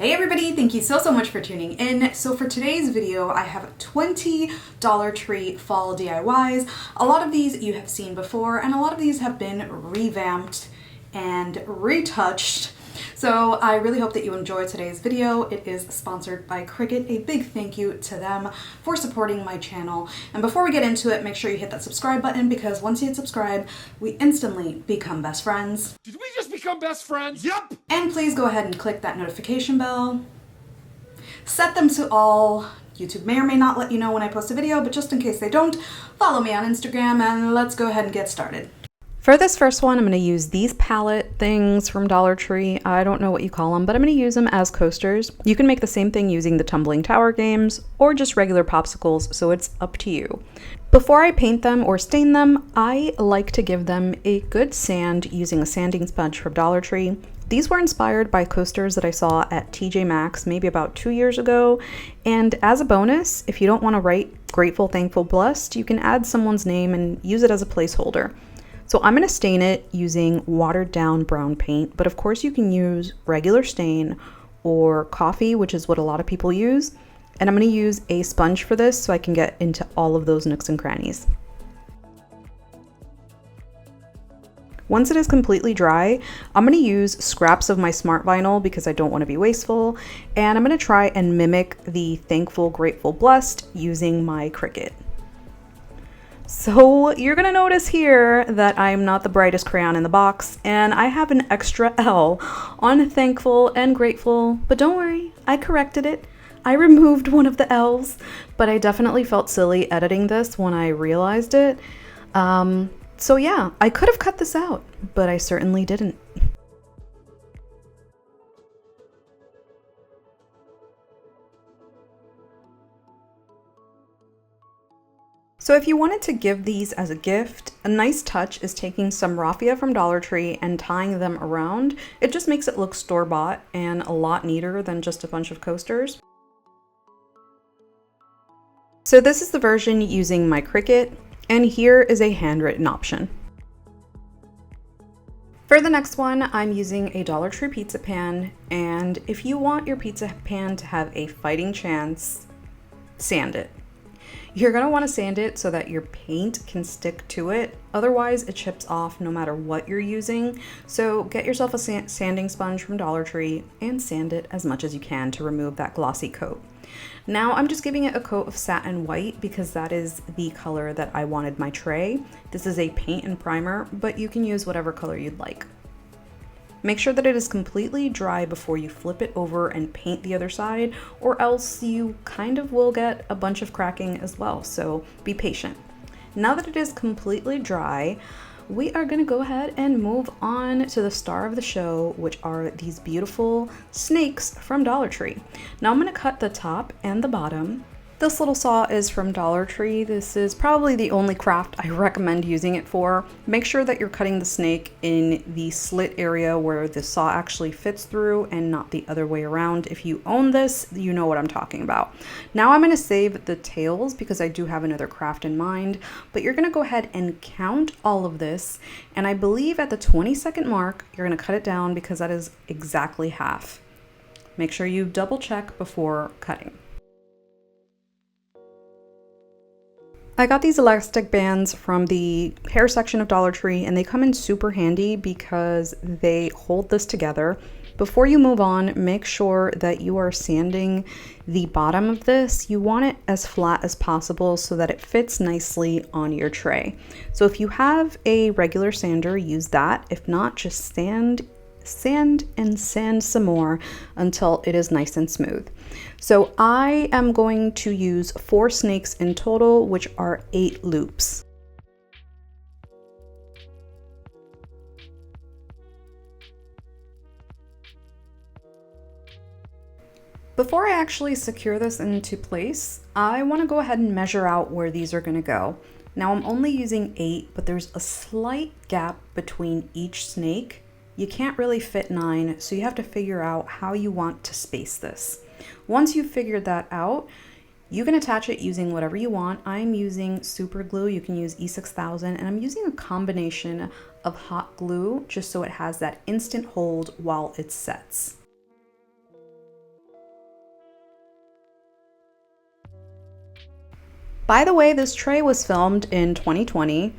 Hey everybody, thank you so much for tuning in. So for today's video, I have 20 Dollar Tree fall DIYs. A lot of these you have seen before, and a lot of these have been revamped and retouched. So I really hope that you enjoy today's video. It is sponsored by Cricut. A big thank you to them for supporting my channel. And before we get into it, make sure you hit that subscribe button, because once you hit subscribe, we instantly become best friends. Did we just become best friends? Yep! And please go ahead and click that notification bell. Set them to all. YouTube may or may not let you know when I post a video, but just in case they don't, follow me on Instagram and let's go ahead and get started. For this first one, I'm going to use these palette things from Dollar Tree. I don't know what you call them, but I'm going to use them as coasters. You can make the same thing using the tumbling tower games or just regular popsicles, so it's up to you. Before I paint them or stain them, I like to give them a good sand using a sanding sponge from Dollar Tree. These were inspired by coasters that I saw at TJ Maxx maybe about 2 years ago. And as a bonus, if you don't want to write grateful, thankful, blessed, you can add someone's name and use it as a placeholder. So I'm going to stain it using watered down brown paint, but of course you can use regular stain or coffee, which is what a lot of people use. And I'm going to use a sponge for this so I can get into all of those nooks and crannies. Once it is completely dry, I'm going to use scraps of my smart vinyl because I don't want to be wasteful. And I'm going to try and mimic the thankful, grateful, blessed using my Cricut. So you're gonna notice here that I'm not the brightest crayon in the box, and I have an extra L on thankful and grateful, but don't worry, I corrected it. I removed one of the L's, but I definitely felt silly editing this when I realized it. So yeah, I could have cut this out, but I certainly didn't. So if you wanted to give these as a gift, a nice touch is taking some raffia from Dollar Tree and tying them around. It just makes it look store-bought and a lot neater than just a bunch of coasters. So this is the version using my Cricut, and here is a handwritten option. For the next one, I'm using a Dollar Tree pizza pan, and if you want your pizza pan to have a fighting chance, sand it. You're going to want to sand it so that your paint can stick to it. Otherwise, it chips off no matter what you're using. So get yourself a sanding sponge from Dollar Tree and sand it as much as you can to remove that glossy coat. Now I'm just giving it a coat of satin white because that is the color that I wanted my tray. This is a paint and primer, but you can use whatever color you'd like. Make sure that it is completely dry before you flip it over and paint the other side, or else you kind of will get a bunch of cracking as well, so be patient. Now that it is completely dry, we are going to go ahead and move on to the star of the show, which are these beautiful snakes from Dollar Tree. Now I'm going to cut the top and the bottom. This little saw is from Dollar Tree. This is probably the only craft I recommend using it for. Make sure that you're cutting the snake in the slit area where the saw actually fits through and not the other way around. If you own this, you know what I'm talking about. Now I'm going to save the tails because I do have another craft in mind, but you're going to go ahead and count all of this. And I believe at the 20-second mark, you're going to cut it down because that is exactly half. Make sure you double check before cutting. I got these elastic bands from the hair section of Dollar Tree, and they come in super handy because they hold this together. Before you move on, make sure that you are sanding the bottom of this. You want it as flat as possible so that it fits nicely on your tray. So if you have a regular sander, use that. If not, just sand and sand some more until it is nice and smooth. So I am going to use 4 snakes in total, which are 8 loops. Before I actually secure this into place, I want to go ahead and measure out where these are going to go. Now I'm only using 8, but there's a slight gap between each snake. You can't really fit 9, so you have to figure out how you want to space this. Once you've figured that out, you can attach it using whatever you want. I'm using super glue. You can use E6000, and I'm using a combination of hot glue just so it has that instant hold while it sets. By the way, this tray was filmed in 2020.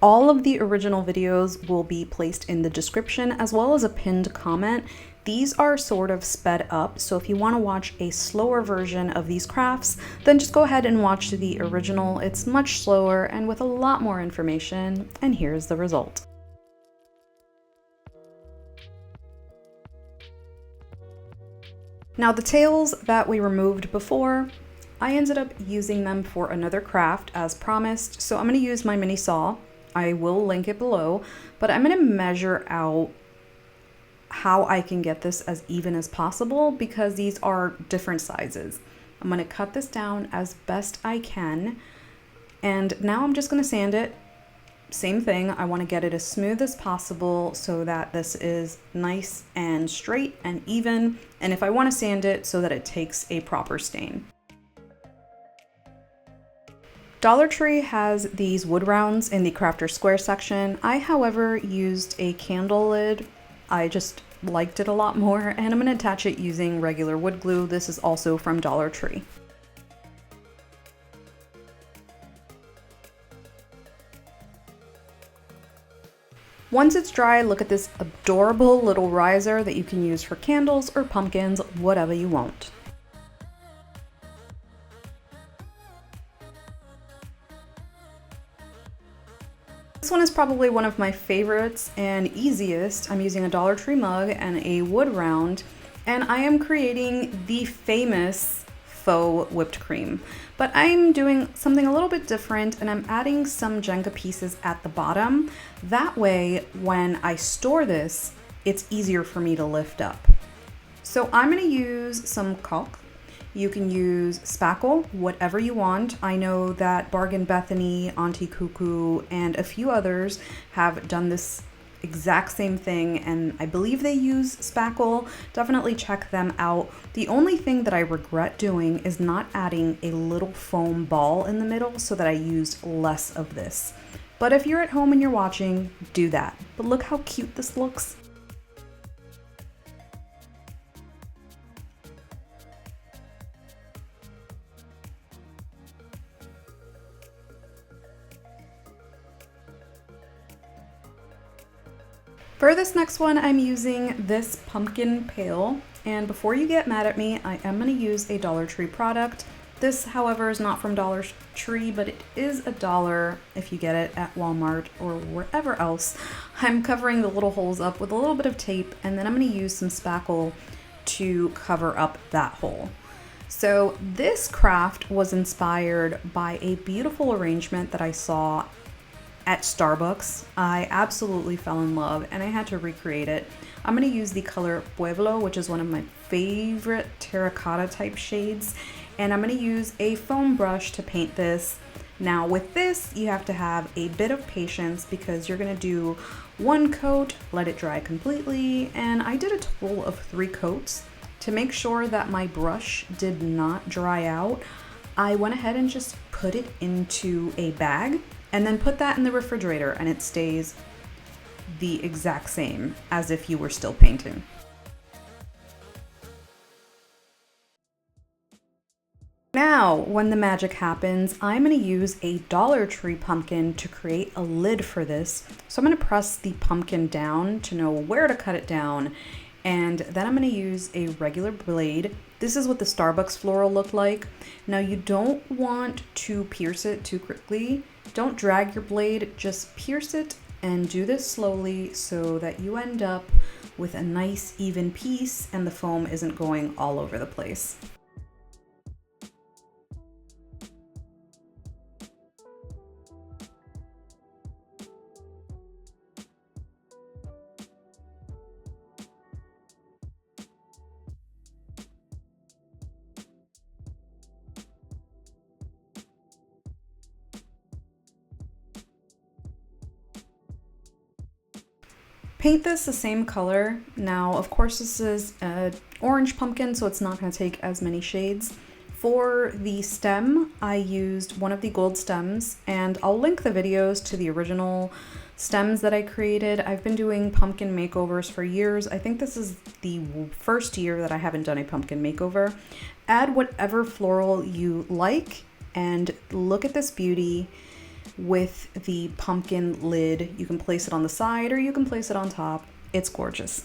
All of the original videos will be placed in the description as well as a pinned comment. These are sort of sped up, so if you want to watch a slower version of these crafts, then just go ahead and watch the original. It's much slower and with a lot more information, and here's the result. Now the tails that we removed before, I ended up using them for another craft as promised, so I'm going to use my mini saw. I will link it below, but I'm going to measure out how I can get this as even as possible because these are different sizes. I'm going to cut this down as best I can, and now I'm just going to sand it. Same thing, I want to get it as smooth as possible so that this is nice and straight and even, and if I want to sand it so that it takes a proper stain. Dollar Tree has these wood rounds in the crafter square section. I, however, used a candle lid. I just liked it a lot more, and I'm going to attach it using regular wood glue. This is also from Dollar Tree. Once it's dry, look at this adorable little riser that you can use for candles or pumpkins, whatever you want. This one is probably one of my favorites and easiest. I'm using a Dollar Tree mug and a wood round, and I am creating the famous faux whipped cream. But I'm doing something a little bit different, and I'm adding some Jenga pieces at the bottom. That way, when I store this, it's easier for me to lift up. So I'm gonna use some caulk. You can use spackle, whatever you want. I know that Bargain Bethany, Auntie Cuckoo, and a few others have done this exact same thing, and I believe they use spackle. Definitely check them out. The only thing that I regret doing is not adding a little foam ball in the middle so that I used less of this. But if you're at home and you're watching, do that. But look how cute this looks. For this next one, I'm using this pumpkin pail, and before you get mad at me, I am going to use a Dollar Tree product. This, however, is not from Dollar Tree, but it is $1 if you get it at Walmart or wherever else. I'm covering the little holes up with a little bit of tape, and then I'm going to use some spackle to cover up that hole. So this craft was inspired by a beautiful arrangement that I saw at Starbucks. I absolutely fell in love and I had to recreate it. I'm going to use the color Pueblo, which is one of my favorite terracotta type shades, and I'm going to use a foam brush to paint this. Now with this, you have to have a bit of patience because you're going to do one coat, let it dry completely, and I did a total of 3 coats. To make sure that my brush did not dry out, I went ahead and just put it into a bag and then put that in the refrigerator, and it stays the exact same as if you were still painting. Now, when the magic happens, I'm going to use a Dollar Tree pumpkin to create a lid for this. So I'm going to press the pumpkin down to know where to cut it down, and then I'm going to use a regular blade. This is what the Starbucks floral looked like. Now you don't want to pierce it too quickly. Don't drag your blade, just pierce it and do this slowly so that you end up with a nice even piece and the foam isn't going all over the place. Paint this the same color. Now, of course, this is an orange pumpkin, so it's not going to take as many shades. For the stem, I used one of the gold stems, and I'll link the videos to the original stems that I created. I've been doing pumpkin makeovers for years. I think this is the first year that I haven't done a pumpkin makeover. Add whatever floral you like. And look at this beauty with the pumpkin lid. You can place it on the side or you can place it on top. It's gorgeous.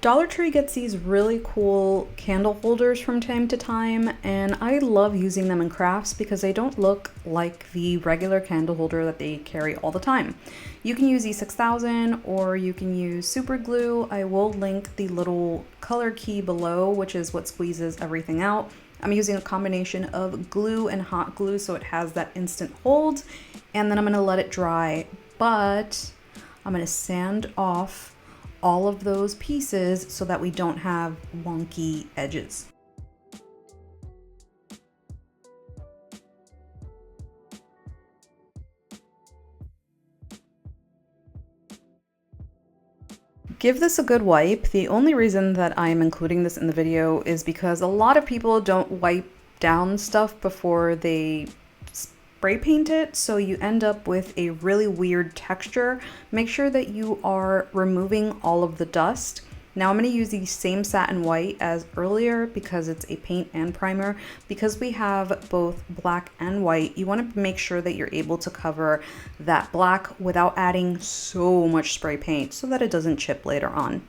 Dollar Tree gets these really cool candle holders from time to time, and I love using them in crafts because they don't look like the regular candle holder that they carry all the time. You can use E6000 or you can use super glue. I will link the little color key below, which is what squeezes everything out. I'm using a combination of glue and hot glue so it has that instant hold, and then I'm gonna let it dry, but I'm gonna sand off all of those pieces so that we don't have wonky edges. Give this a good wipe. The only reason that I'm including this in the video is because a lot of people don't wipe down stuff before they spray paint it, so you end up with a really weird texture. Make sure that you are removing all of the dust. Now I'm going to use the same satin white as earlier because it's a paint and primer. Because we have both black and white, you want to make sure that you're able to cover that black without adding so much spray paint so that it doesn't chip later on.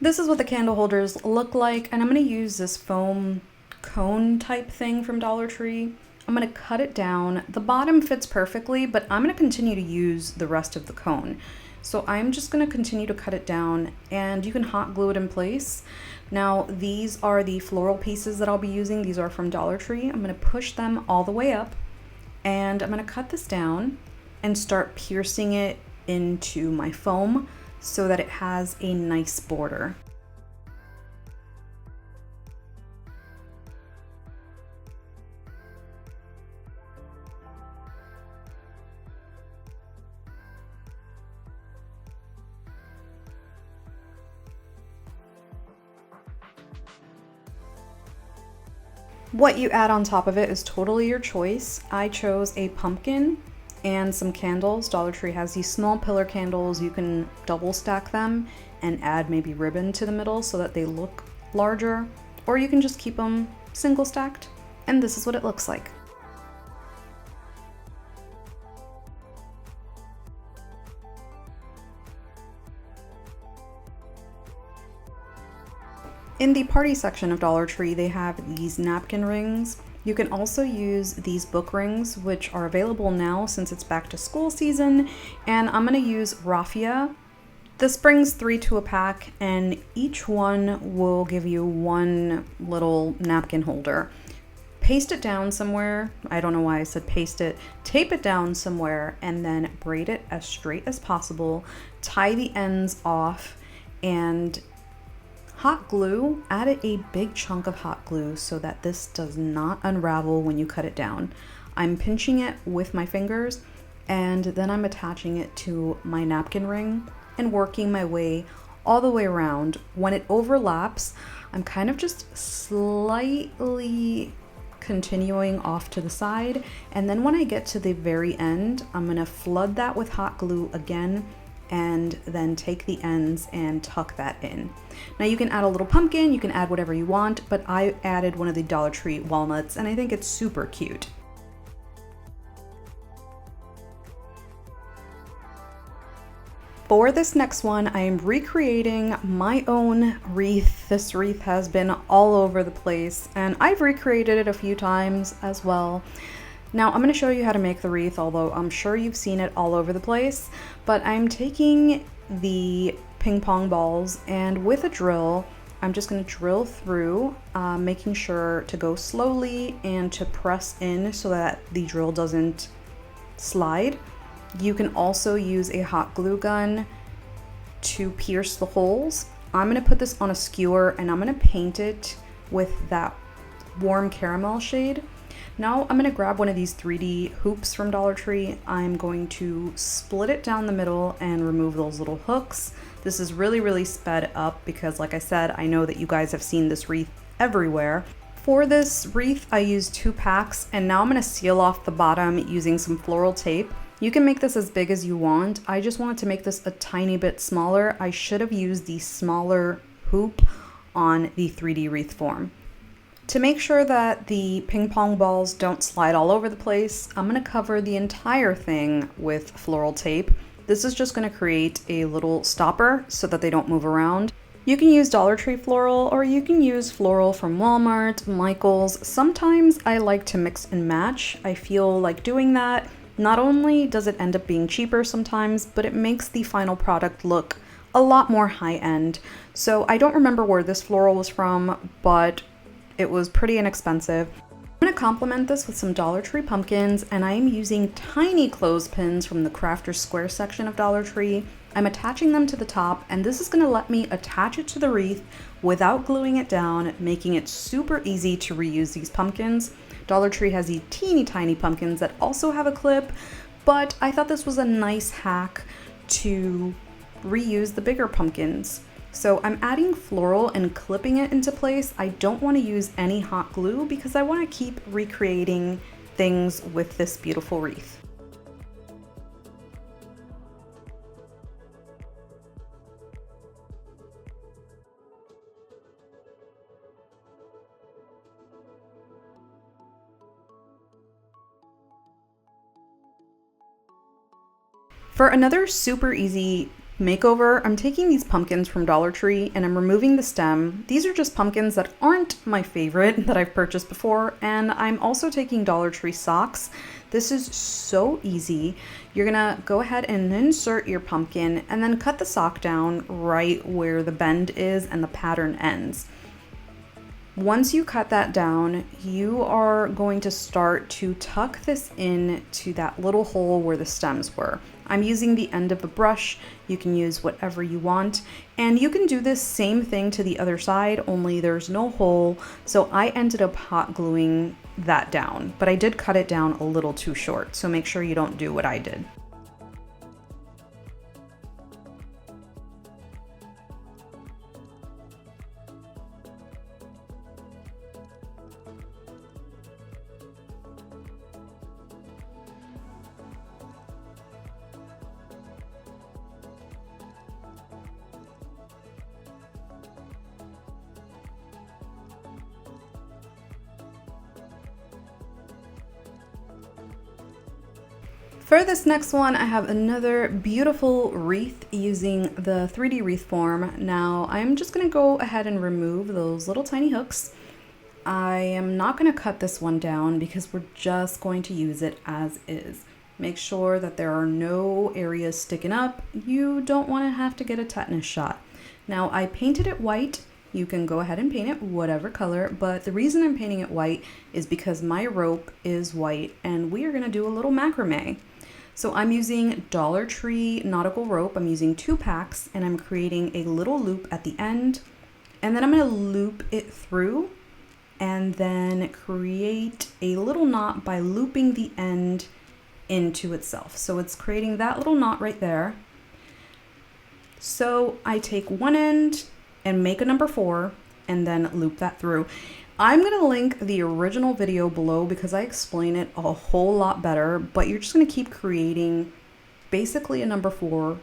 This is what the candle holders look like, and I'm going to use this foam cone type thing from Dollar Tree. I'm going to cut it down. The bottom fits perfectly, but I'm going to continue to use the rest of the cone. So I'm just going to continue to cut it down, and you can hot glue it in place. Now these are the floral pieces that I'll be using. These are from Dollar Tree. I'm going to push them all the way up, and I'm going to cut this down and start piercing it into my foam so that it has a nice border. What you add on top of it is totally your choice. I chose a pumpkin and some candles. Dollar Tree has these small pillar candles. You can double stack them and add maybe ribbon to the middle so that they look larger, or you can just keep them single stacked, and this is what it looks like. In the party section of Dollar Tree, they have these napkin rings. You can also use these book rings, which are available now since it's back to school season, and I'm going to use raffia. This brings 3 to a pack, and each one will give you one little napkin holder. Paste it down somewhere. I don't know why I said paste it. Tape it down somewhere and then braid it as straight as possible. Tie the ends off and hot glue. Add a big chunk of hot glue so that this does not unravel when you cut it down. I'm pinching it with my fingers, and then I'm attaching it to my napkin ring and working my way all the way around. When it overlaps, I'm kind of just slightly continuing off to the side, and then when I get to the very end, I'm gonna flood that with hot glue again and then take the ends and tuck that in. Now you can add a little pumpkin, you can add whatever you want, but I added one of the Dollar Tree walnuts and I think it's super cute. For this next one, I am recreating my own wreath. This wreath has been all over the place and I've recreated it a few times as well. Now I'm going to show you how to make the wreath, although I'm sure you've seen it all over the place, but I'm taking the ping pong balls and with a drill, I'm just going to drill through, making sure to go slowly and to press in so that the drill doesn't slide. You can also use a hot glue gun to pierce the holes. I'm going to put this on a skewer and I'm going to paint it with that warm caramel shade. Now I'm going to grab one of these 3D hoops from Dollar Tree. I'm going to split it down the middle and remove those little hooks. This is really sped up because, like I said, I know that you guys have seen this wreath everywhere. For this wreath, I used 2 packs, and now I'm going to seal off the bottom using some floral tape. You can make this as big as you want. I just wanted to make this a tiny bit smaller. I should have used the smaller hoop on the 3D wreath form. To make sure that the ping pong balls don't slide all over the place, I'm going to cover the entire thing with floral tape. This is just going to create a little stopper so that they don't move around. You can use Dollar Tree floral, or you can use floral from Walmart, Michaels. Sometimes I like to mix and match. I feel like doing that. Not only does it end up being cheaper sometimes, but it makes the final product look a lot more high-end. So I don't remember where this floral was from, but it was pretty inexpensive. I'm going to complement this with some Dollar Tree pumpkins, and I am using tiny clothespins from the Crafter's Square section of Dollar Tree. I'm attaching them to the top, and this is going to let me attach it to the wreath without gluing it down, making it super easy to reuse these pumpkins. Dollar Tree has these teeny tiny pumpkins that also have a clip, but I thought this was a nice hack to reuse the bigger pumpkins. So I'm adding floral and clipping it into place. I don't want to use any hot glue because I want to keep recreating things with this beautiful wreath. For another super easy makeover, I'm taking these pumpkins from Dollar Tree and I'm removing the stem. These are just pumpkins that aren't my favorite that I've purchased before, and I'm also taking Dollar Tree socks. This is so easy. You're gonna go ahead and insert your pumpkin and then cut the sock down right where the bend is and the pattern ends. Once you cut that down, you are going to start to tuck this in to that little hole where the stems were. I'm using the end of a brush. You can use whatever you want, and you can do this same thing to the other side, only there's no hole. So I ended up hot gluing that down, but I did cut it down a little too short, so make sure you don't do what I did. For this next one, I have another beautiful wreath using the 3D wreath form. Now, I'm just going to go ahead and remove those little tiny hooks. I am not going to cut this one down because we're just going to use it as is. Make sure that there are no areas sticking up. You don't want to have to get a tetanus shot. Now, I painted it white. You can go ahead and paint it whatever color, but the reason I'm painting it white is because my rope is white and we are going to do a little macrame. So I'm using Dollar Tree nautical rope. I'm using 2 packs and I'm creating a little loop at the end, and then I'm going to loop it through and then create a little knot by looping the end into itself. So it's creating that little knot right there. So I take one end and make a number 4 and then loop that through. I'm going to link the original video below because I explain it a whole lot better, but you're just going to keep creating basically a number 4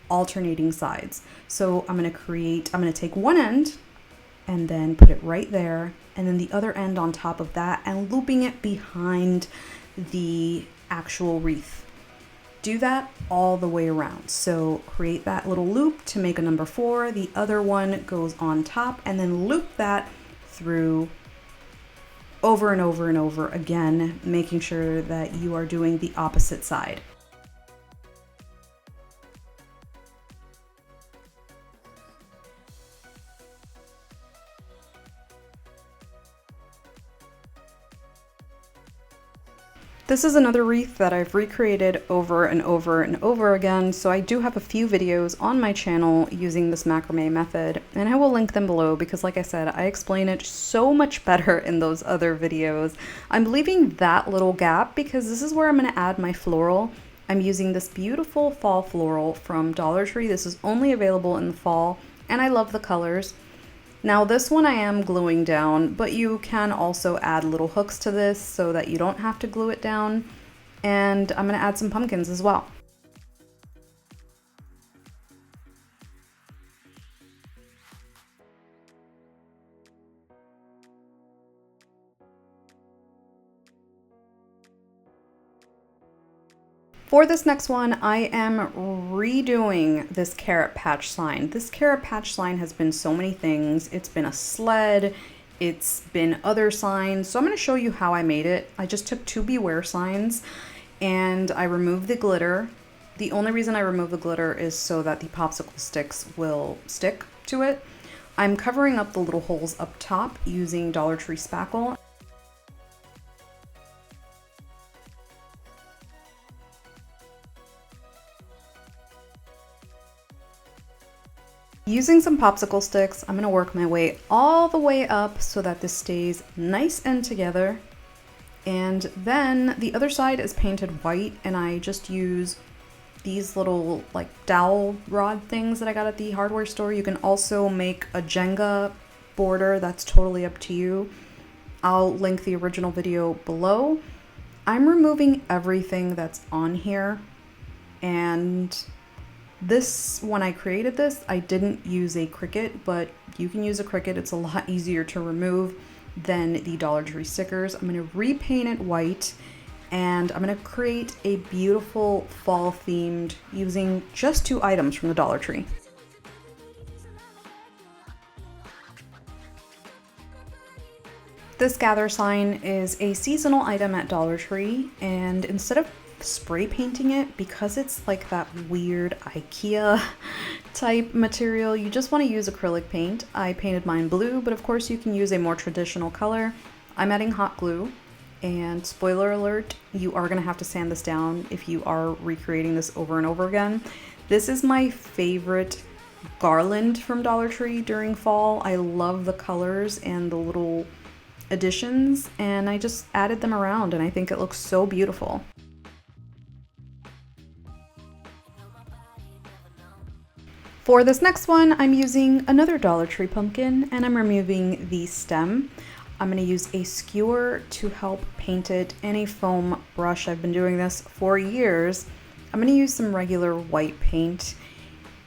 alternating sides. So I'm going to take one end and then put it right there, and then the other end on top of that, and looping it behind the actual wreath. Do that all the way around. So create that little loop to make a number 4, the other one goes on top, and then loop that through over and over and over again, making sure that you are doing the opposite side. This is another wreath that I've recreated over and over and over again, so I do have a few videos on my channel using this macrame method, and I will link them below because, like I said, I explain it so much better in those other videos. I'm leaving that little gap because this is where I'm going to add my floral. I'm using this beautiful fall floral from Dollar Tree. This is only available in the fall, and I love the colors. Now this one I am gluing down, but you can also add little hooks to this so that you don't have to glue it down. And I'm gonna add some pumpkins as well. For this next one, I am redoing this carrot patch sign. This carrot patch sign has been so many things. It's been a sled, it's been other signs. So I'm gonna show you how I made it. I just took 2 beware signs and I removed the glitter. The only reason I remove the glitter is so that the popsicle sticks will stick to it. I'm covering up the little holes up top using Dollar Tree spackle. Using some popsicle sticks, I'm gonna work my way all the way up so that this stays nice and together. And then the other side is painted white, and I just use these little like dowel rod things that I got at the hardware store. You can also make a Jenga border, that's totally up to you. I'll link the original video below. I'm removing everything that's on here, and this, when I created this, I didn't use a Cricut, but you can use a Cricut. It's a lot easier to remove than the Dollar Tree stickers. I'm going to repaint it white, and I'm going to create a beautiful fall themed using just 2 items from the Dollar Tree. This gather sign is a seasonal item at Dollar Tree, and instead of spray painting it, because it's like that weird IKEA type material, you just want to use acrylic paint. I painted mine blue, but of course you can use a more traditional color. I'm adding hot glue, and spoiler alert, you are going to have to sand this down if you are recreating this over and over again. This is my favorite garland from Dollar Tree during fall. I love the colors and the little additions, and I just added them around, and I think it looks so beautiful. For this next one, I'm using another Dollar Tree pumpkin, and I'm removing the stem. I'm going to use a skewer to help paint it, and a foam brush. I've been doing this for years. I'm going to use some regular white paint.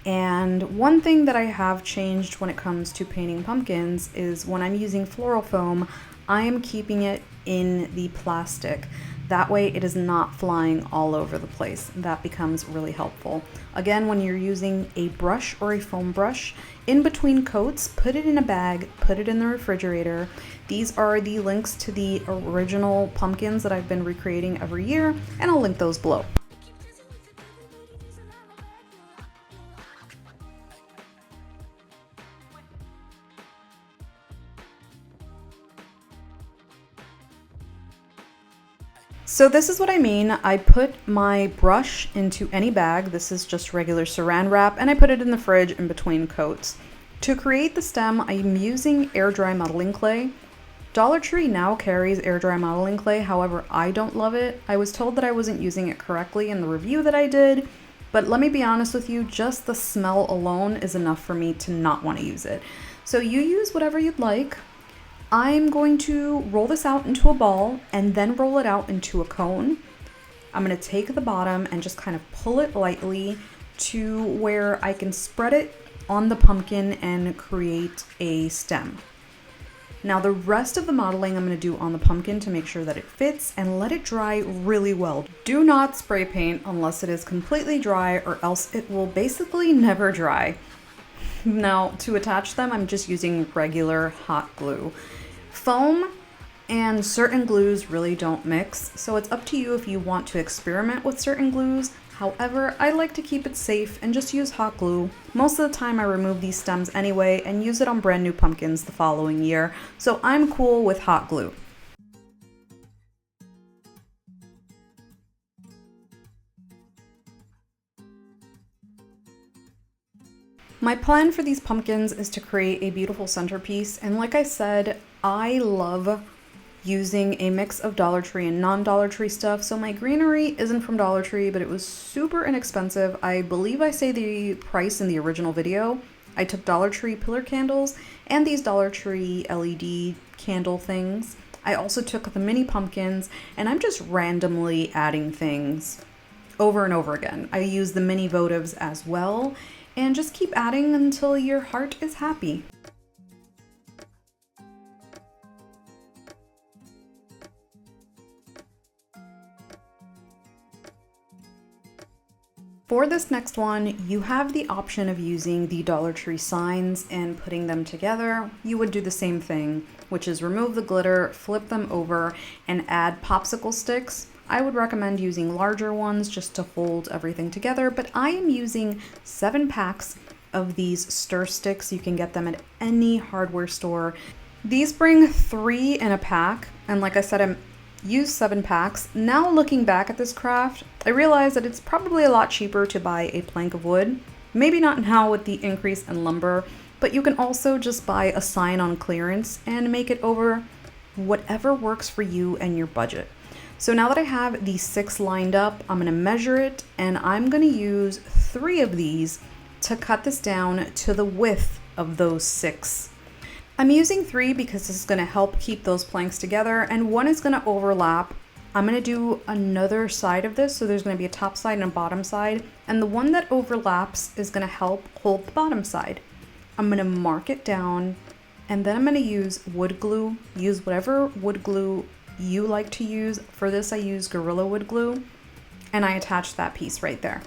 And one thing that I have changed when it comes to painting pumpkins is when I'm using floral foam, I am keeping it in the plastic. That way it is not flying all over the place. That becomes really helpful. Again, when you're using a brush or a foam brush, in between coats, put it in a bag, put it in the refrigerator. These are the links to the original pumpkins that I've been recreating every year, and I'll link those below. So this is what I mean. I put my brush into any bag. This is just regular saran wrap, and I put it in the fridge in between coats. To create the stem, I'm using air dry modeling clay. Dollar Tree now carries air dry modeling clay, however, I don't love it. I was told that I wasn't using it correctly in the review that I did, but let me be honest with you, just the smell alone is enough for me to not want to use it. So you use whatever you'd like. I'm going to roll this out into a ball and then roll it out into a cone. I'm going to take the bottom and just kind of pull it lightly to where I can spread it on the pumpkin and create a stem. Now the rest of the modeling I'm going to do on the pumpkin to make sure that it fits, and let it dry really well. Do not spray paint unless it is completely dry, or else it will basically never dry. Now to attach them, I'm just using regular hot glue. Foam and certain glues really don't mix, so it's up to you if you want to experiment with certain glues. However, I like to keep it safe and just use hot glue. Most of the time I remove these stems anyway and use it on brand new pumpkins the following year, so I'm cool with hot glue. My plan for these pumpkins is to create a beautiful centerpiece, and like I said, I love using a mix of Dollar Tree and non-Dollar Tree stuff. So my greenery isn't from Dollar Tree, but it was super inexpensive. I believe I say the price in the original video. I took Dollar Tree pillar candles and these Dollar Tree LED candle things. I also took the mini pumpkins and I'm just randomly adding things over and over again. I use the mini votives as well and just keep adding until your heart is happy. For this next one, you have the option of using the Dollar Tree signs and putting them together. You would do the same thing, which is remove the glitter, flip them over, and add popsicle sticks. I would recommend using larger ones just to hold everything together, but I am using 7 packs of these stir sticks. You can get them at any hardware store. These bring 3 in a pack, and like I said, I'm used 7 packs. Now looking back at this craft, I realize that it's probably a lot cheaper to buy a plank of wood. Maybe not now with the increase in lumber, but you can also just buy a sign on clearance and make it over whatever works for you and your budget. So now that I have these 6 lined up, I'm gonna measure it and I'm gonna use 3 of these to cut this down to the width of those 6. I'm using 3 because this is going to help keep those planks together, and 1 is going to overlap. I'm going to do another side of this, so there's going to be a top side and a bottom side, and the one that overlaps is going to help hold the bottom side. I'm going to mark it down, and then I'm going to use wood glue. Use whatever wood glue you like to use. For this, I use Gorilla Wood Glue, and I attach that piece right there.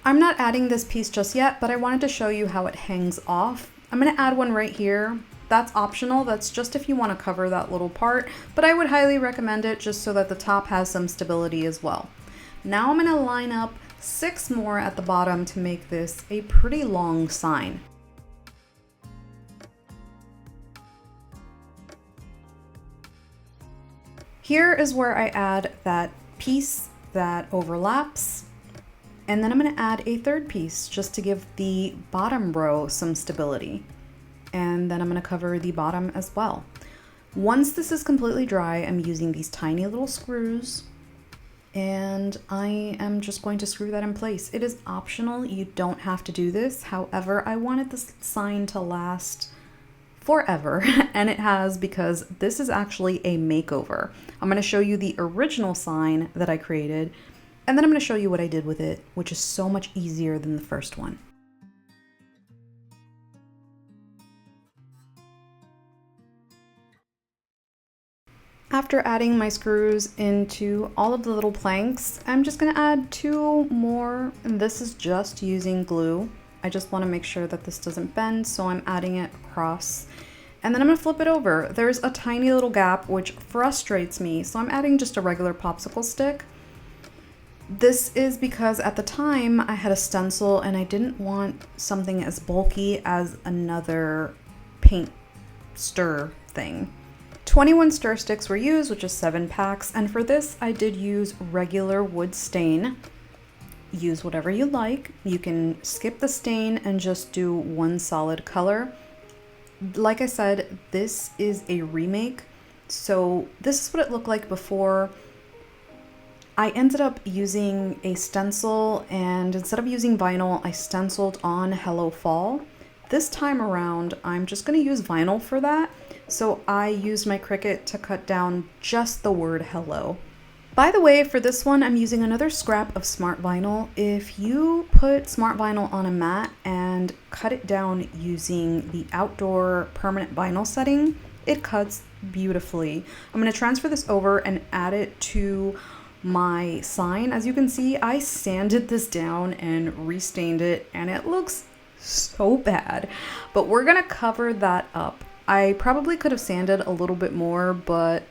I'm not adding this piece just yet, but I wanted to show you how it hangs off. I'm going to add one right here. That's optional. That's just if you want to cover that little part, but I would highly recommend it just so that the top has some stability as well. Now I'm going to line up 6 more at the bottom to make this a pretty long sign. Here is where I add that piece that overlaps. And then I'm going to add a 3rd piece just to give the bottom row some stability. And then I'm going to cover the bottom as well. Once this is completely dry, I'm using these tiny little screws and I am just going to screw that in place. It is optional. You don't have to do this. However, I wanted this sign to last forever, and it has, because this is actually a makeover. I'm going to show you the original sign that I created, and then I'm going to show you what I did with it, which is so much easier than the first one. After adding my screws into all of the little planks, I'm just going to add 2 more, and this is just using glue. I just want to make sure that this doesn't bend, so I'm adding it across. And then I'm going to flip it over. There's a tiny little gap, which frustrates me, so I'm adding just a regular popsicle stick. This is because at the time I had a stencil and I didn't want something as bulky as another paint stir thing. 21 stir sticks were used, which is 7 packs, and for this I did use regular wood stain. Use whatever you like. You can skip the stain and just do 1 solid color. Like I said, this is a remake, so this is what it looked like before. I ended up using a stencil, and instead of using vinyl, I stenciled on Hello Fall. This time around, I'm just going to use vinyl for that. So I used my Cricut to cut down just the word hello. By the way, for this one, I'm using another scrap of smart vinyl. If you put smart vinyl on a mat and cut it down using the outdoor permanent vinyl setting, it cuts beautifully. I'm going to transfer this over and add it to my sign. As you can see, I sanded this down and restained it, and it looks so bad, but we're gonna cover that up. I probably could have sanded a little bit more, but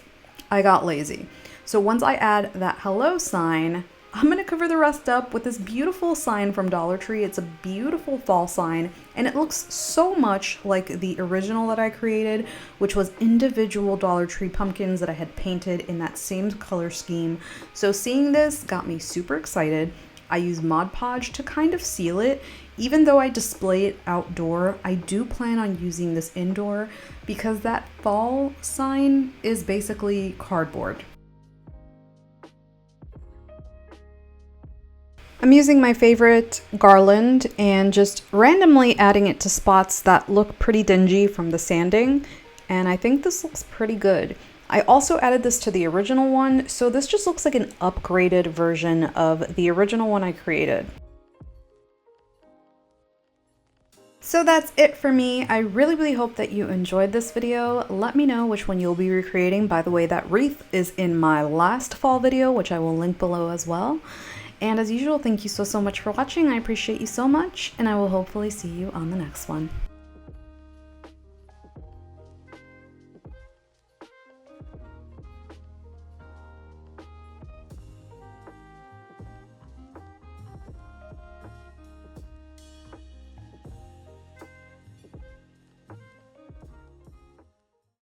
I got lazy. So once I add that hello sign, I'm gonna cover the rest up with this beautiful sign from Dollar Tree. It's a beautiful fall sign, and it looks so much like the original that I created, which was individual Dollar Tree pumpkins that I had painted in that same color scheme. So seeing this got me super excited. I use Mod Podge to kind of seal it. Even though I display it outdoor, I do plan on using this indoor because that fall sign is basically cardboard. I'm using my favorite garland and just randomly adding it to spots that look pretty dingy from the sanding, and I think this looks pretty good. I also added this to the original one, so this just looks like an upgraded version of the original one I created. So that's it for me. I really hope that you enjoyed this video. Let me know which one you'll be recreating. By the way, that wreath is in my last fall video, which I will link below as well. And as usual, thank you so much for watching. I appreciate you so much, and I will hopefully see you on the next one.